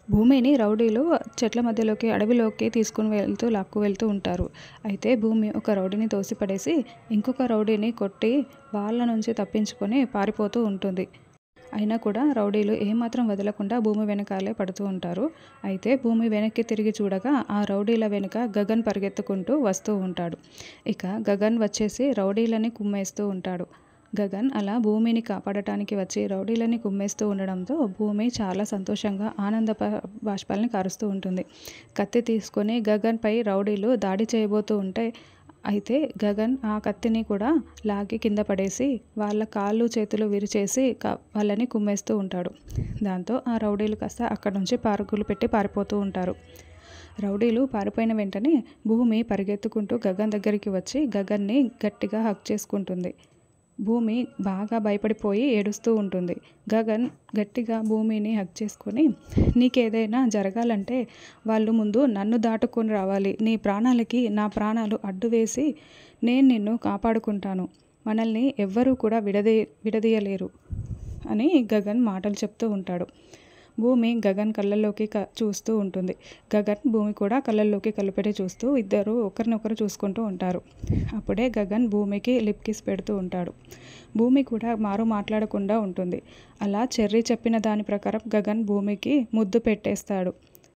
భూమిని రౌడీలు చెట్ల మధ్యలోకి, అడవిలోకి తీసుకొని లాక్కు వెళ్తూ ఉంటారు. అయితే భూమి ఒక రౌడీని తోసిపడేసి, ఇంకొక రౌడీని కొట్టి వాళ్ళ నుంచి తప్పించుకొని పారిపోతూ ఉంటుంది. అయినా కూడా రౌడీలు ఏమాత్రం వదలకుండా భూమి వెనకాలే పడుతూ ఉంటారు. అయితే భూమి వెనక్కి తిరిగి చూడగా ఆ రౌడీల వెనుక గగన్ పరిగెత్తుకుంటూ వస్తూ ఉంటాడు. ఇక గగన్ వచ్చేసి రౌడీలని కుమ్మేస్తూ ఉంటాడు. గగన్ అలా భూమిని కాపాడటానికి వచ్చి రౌడీలని కుమ్మేస్తూ ఉండడంతో భూమి చాలా సంతోషంగా బాష్పాలని కారుస్తూ ఉంటుంది. కత్తి తీసుకొని గగన్పై రౌడీలు దాడి చేయబోతూ ఉంటే అయితే గగన్ ఆ కత్తిని కూడా లాగి కింద పడేసి వాళ్ళ కాళ్ళు చేతులు విరిచేసి వాళ్ళని కుమ్మేస్తూ ఉంటాడు. దాంతో ఆ రౌడీలు కాస్త అక్కడి నుంచి పరుగులు పెట్టి పారిపోతూ ఉంటారు. రౌడీలు పారిపోయిన వెంటనే భూమి పరిగెత్తుకుంటూ గగన్ దగ్గరికి వచ్చి గగన్ని గట్టిగా హగ్ చేసుకుంటుంది. భూమి బాగా భయపడిపోయి ఏడుస్తూ ఉంటుంది. గగన్ గట్టిగా భూమిని హగ్ చేసుకొని, నీకేదైనా జరగాలంటే వాళ్ళు ముందు నన్ను దాటుకొని రావాలి. నీ ప్రాణాలకి నా ప్రాణాలు అడ్డు వేసి నేను నిన్ను కాపాడుకుంటాను. మనల్ని ఎవ్వరూ కూడా విడదీయలేరు అని గగన్ మాటలు చెప్తూ ఉంటాడు. భూమి గగన్ కళ్ళల్లోకి చూస్తూ ఉంటుంది. గగన్ భూమి కూడా కళ్ళల్లోకి కళ్ళపెట్టి చూస్తూ ఇద్దరు ఒకరినొకరు చూసుకుంటూ ఉంటారు. అప్పుడే గగన్ భూమికి లిప్ కిస్ పెడుతూ ఉంటాడు. భూమి కూడా మాట్లాడకుండా ఉంటుంది. అలా చెర్రీ చెప్పిన దాని ప్రకారం గగన్ భూమికి ముద్దు పెట్టేస్తాడు.